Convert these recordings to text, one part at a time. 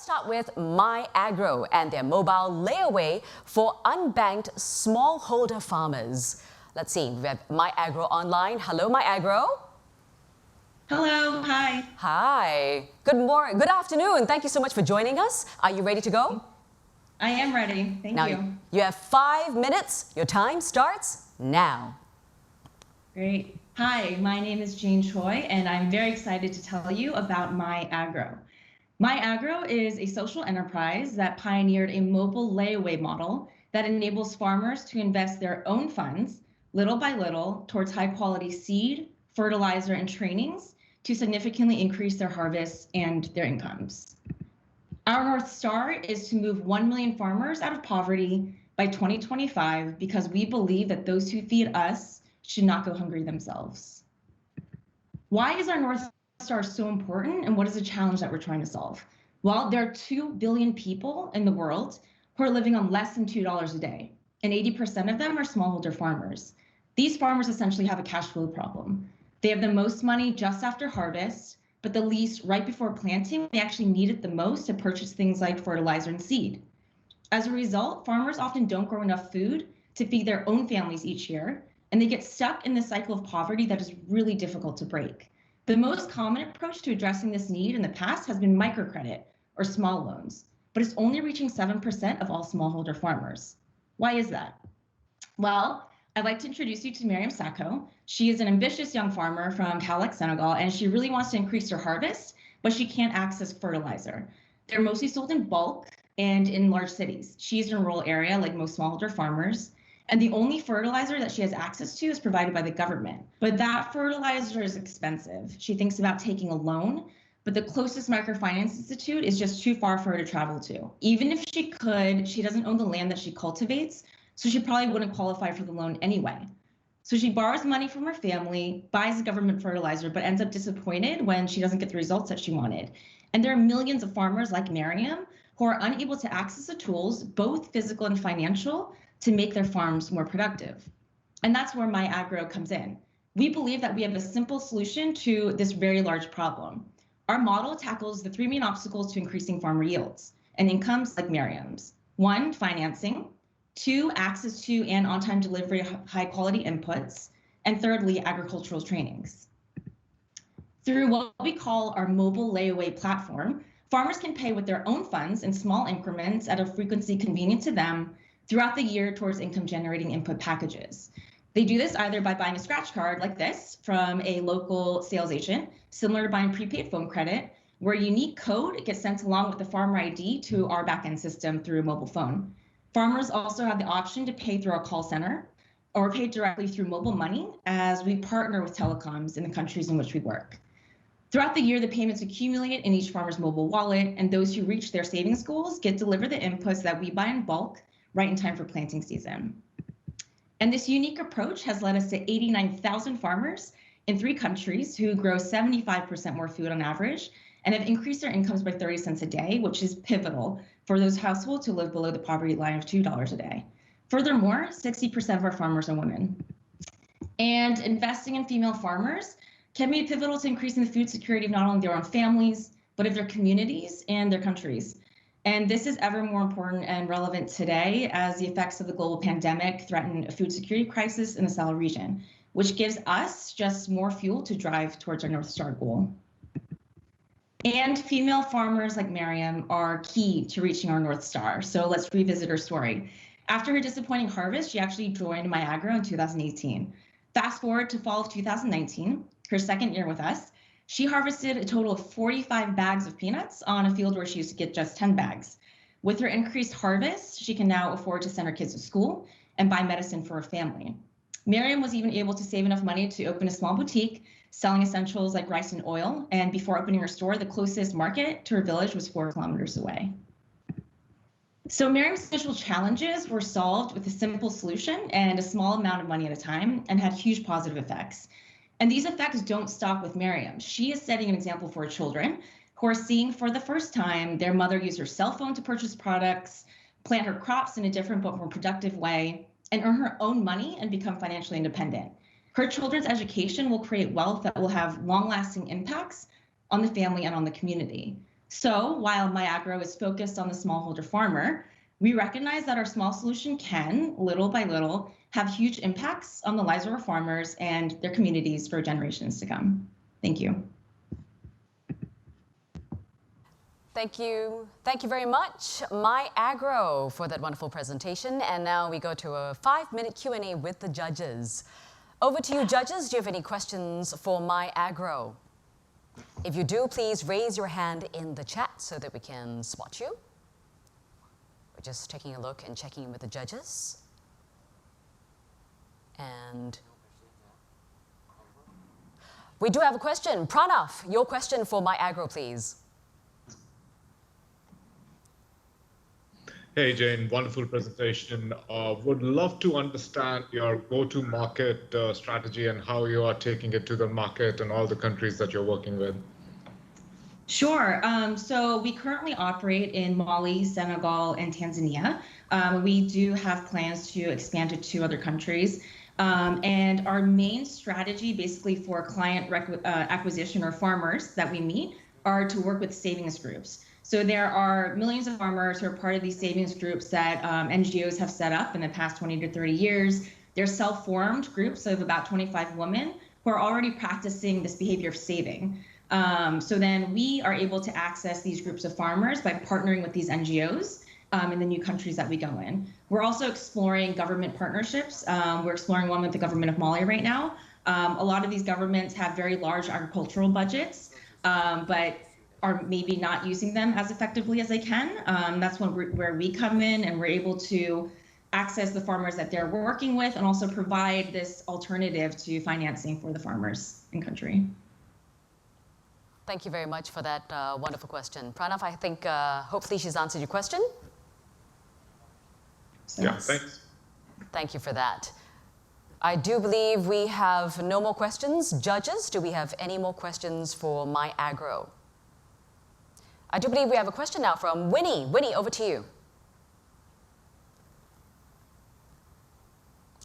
start with MyAgro and their mobile layaway for unbanked smallholder farmers. Let's see, we have MyAgro online. Hello, MyAgro. Hello, hi. Hi. Good morning. Good afternoon. Thank you so much for joining us. Are you ready to go? I am ready. Thank you. You have 5 minutes. Your time starts now. Great. Hi, my name is Jane Choi, and I'm very excited to tell you about MyAgro. MyAgro is a social enterprise that pioneered a mobile layaway model that enables farmers to invest their own funds, little by little, towards high-quality seed, fertilizer, and trainings to significantly increase their harvests and their incomes. Our North Star is to move 1 million farmers out of poverty by 2025 because we believe that those who feed us should not go hungry themselves. Why is our North Star so important, and what is the challenge that we're trying to solve? Well, there are 2 billion people in the world who are living on less than $2 a day, and 80% of them are smallholder farmers. These farmers essentially have a cash flow problem. They have the most money just after harvest, but the least right before planting. They actually need it the most to purchase things like fertilizer and seed. As a result, farmers often don't grow enough food to feed their own families each year, and they get stuck in this cycle of poverty that is really difficult to break. The most common approach to addressing this need in the past has been microcredit or small loans, but it's only reaching 7% of all smallholder farmers. Why is that? Well, I'd like to introduce you to Miriam Sacco. She is an ambitious young farmer from Kaolack, Senegal, and she really wants to increase her harvest, but she can't access fertilizer. They're mostly sold in bulk and in large cities. She's in a rural area like most smallholder farmers, and the only fertilizer that she has access to is provided by the government. But that fertilizer is expensive. She thinks about taking a loan, but the closest microfinance institute is just too far for her to travel to. Even if she could, she doesn't own the land that she cultivates, so she probably wouldn't qualify for the loan anyway. So she borrows money from her family, buys the government fertilizer, but ends up disappointed when she doesn't get the results that she wanted. And there are millions of farmers like Miriam who are unable to access the tools, both physical and financial, to make their farms more productive. And that's where MyAgro comes in. We believe that we have a simple solution to this very large problem. Our model tackles the 3 main obstacles to increasing farmer yields and incomes like Miriam's. 1, financing. 2, access to and on-time delivery of high-quality inputs. And thirdly, agricultural trainings. Through what we call our mobile layaway platform, farmers can pay with their own funds in small increments at a frequency convenient to them throughout the year towards income-generating input packages. They do this either by buying a scratch card like this from a local sales agent, similar to buying prepaid phone credit, where a unique code gets sent along with the farmer ID to our backend system through a mobile phone. Farmers also have the option to pay through our call center or pay directly through mobile money as we partner with telecoms in the countries in which we work. Throughout the year, the payments accumulate in each farmer's mobile wallet, and those who reach their savings goals get delivered the inputs that we buy in bulk right in time for planting season. And this unique approach has led us to 89,000 farmers in 3 countries who grow 75% more food on average and have increased their incomes by 30 cents a day, which is pivotal for those households who live below the poverty line of $2 a day. Furthermore, 60% of our farmers are women. And investing in female farmers can be pivotal to increasing the food security of not only their own families, but of their communities and their countries. And this is ever more important and relevant today as the effects of the global pandemic threaten a food security crisis in the Sahel region, which gives us just more fuel to drive towards our North Star goal. And female farmers like Miriam are key to reaching our North Star. So let's revisit her story. After her disappointing harvest, she actually joined MyAgro in 2018. Fast forward to fall of 2019, her second year with us, she harvested a total of 45 bags of peanuts on a field where she used to get just 10 bags. With her increased harvest, she can now afford to send her kids to school and buy medicine for her family. Miriam was even able to save enough money to open a small boutique selling essentials like rice and oil. And before opening her store, the closest market to her village was 4 kilometers away. So Miriam's initial challenges were solved with a simple solution and a small amount of money at a time and had huge positive effects. And these effects don't stop with Miriam. She is setting an example for her children who are seeing for the first time their mother use her cell phone to purchase products, plant her crops in a different but more productive way, and earn her own money and become financially independent. Her children's education will create wealth that will have long-lasting impacts on the family and on the community. So while MyAgro is focused on the smallholder farmer, we recognize that our small solution can, little by little, have huge impacts on the lives of our farmers and their communities for generations to come. Thank you. Thank you. Thank you very much, MyAgro, for that wonderful presentation. And now we go to a 5-minute Q&A with the judges. Over to you, judges. Do you have any questions for MyAgro? If you do, please raise your hand in the chat so that we can spot you. We're just taking a look and checking in with the judges. And we do have a question. Pranav, your question for MyAgro, please. Hey, Jane, wonderful presentation. Would love to understand your go-to-market strategy and how you are taking it to the market and all the countries that you're working with. Sure. So we currently operate in Mali, Senegal, and Tanzania. We do have plans to expand to 2 other countries. And our main strategy basically for client acquisition or farmers that we meet are to work with savings groups. So there are millions of farmers who are part of these savings groups that NGOs have set up in the past 20 to 30 years. They're self-formed groups of about 25 women who are already practicing this behavior of saving. So then we are able to access these groups of farmers by partnering with these NGOs in the new countries that we go in. We're also exploring government partnerships. We're exploring one with the government of Mali right now. A lot of these governments have very large agricultural budgets, but are maybe not using them as effectively as they can. That's where we come in, and we're able to access the farmers that they're working with and also provide this alternative to financing for the farmers in country. Thank you very much for that wonderful question. Pranav, I think hopefully she's answered your question. Yeah, thanks. Thank you for that. I do believe we have no more questions. Judges, do we have any more questions for MyAgro? I do believe we have a question now from Winnie. Winnie, over to you.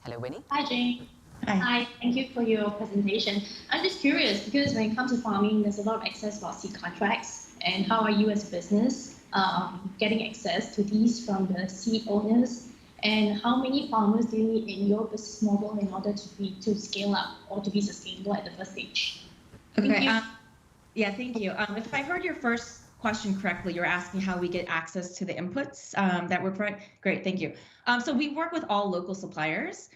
Hello, Winnie. Hi, Jane. Hi. Hi, thank you for your presentation. I'm just curious because when it comes to farming, there's a lot of access for seed contracts. And how are you as a business getting access to these from the seed owners? And how many farmers do you need in your business model in order to scale up or to be sustainable at the first stage? Okay. Yeah, thank you. If I heard your first question correctly, you're asking how we get access to the inputs that we're providing. Great, thank you. So we work with all local suppliers.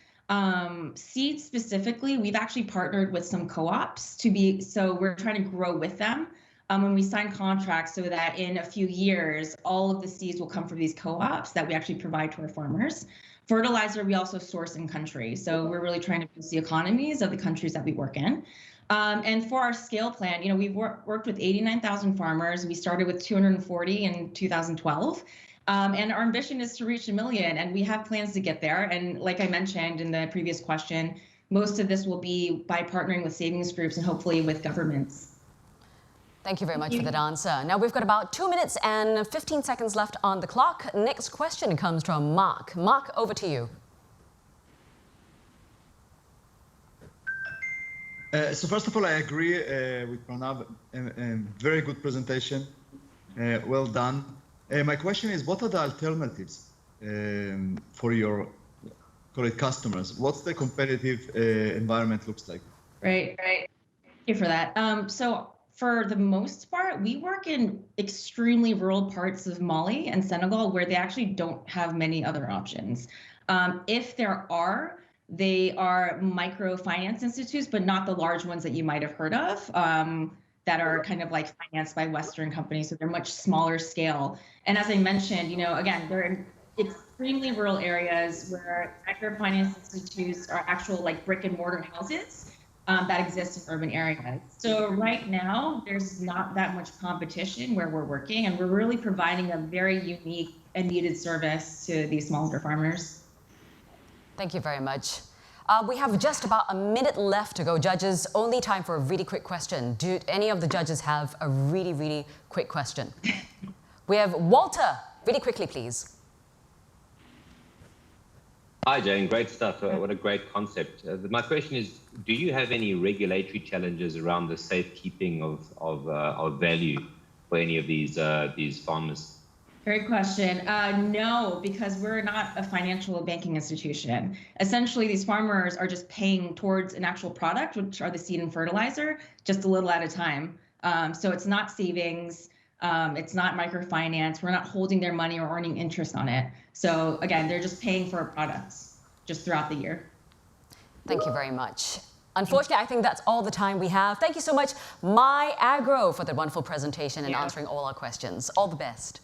Seeds specifically, we've actually partnered with some co-ops so we're trying to grow with them when we sign contracts so that in a few years, all of the seeds will come from these co-ops that we actually provide to our farmers. Fertilizer, we also source in country. So we're really trying to boost the economies of the countries that we work in. And for our scale plan, we've worked with 89,000 farmers. We started with 240 in 2012. And our ambition is to reach 1 million, and we have plans to get there. And like I mentioned in the previous question, most of this will be by partnering with savings groups and hopefully with governments. Thank you very much for that answer. Now we've got about 2 minutes and 15 seconds left on the clock. Next question comes from Mark. Mark, over to you. So first of all, I agree with Pranav. Very good presentation. Well done. My question is, what are the alternatives for your customers? What's the competitive environment looks like? Right. Thank you for that. So for the most part, we work in extremely rural parts of Mali and Senegal where they actually don't have many other options. If there are, they are microfinance institutes, but not the large ones that you might have heard of that are kind of like financed by Western companies. So they're much smaller scale. And as I mentioned, again, they're in extremely rural areas where microfinance institutes are actual like brick and mortar houses that exist in urban areas. So right now, there's not that much competition where we're working, and we're really providing a very unique and needed service to these smallholder farmers. Thank you very much. We have just about a minute left to go, judges. Only time for a really quick question. Do any of the judges have a really, really quick question? We have Walter. Really quickly, please. Hi, Jane. Great stuff. What a great concept. My question is, do you have any regulatory challenges around the safekeeping of value for any of these farmers? Great question. No, because we're not a financial banking institution. Essentially, these farmers are just paying towards an actual product, which are the seed and fertilizer, just a little at a time. So it's not savings. It's not microfinance. We're not holding their money or earning interest on it. So again, they're just paying for products just throughout the year. Thank you very much. Unfortunately, I think that's all the time we have. Thank you so much, MyAgro, for that wonderful presentation and answering all our questions. All the best.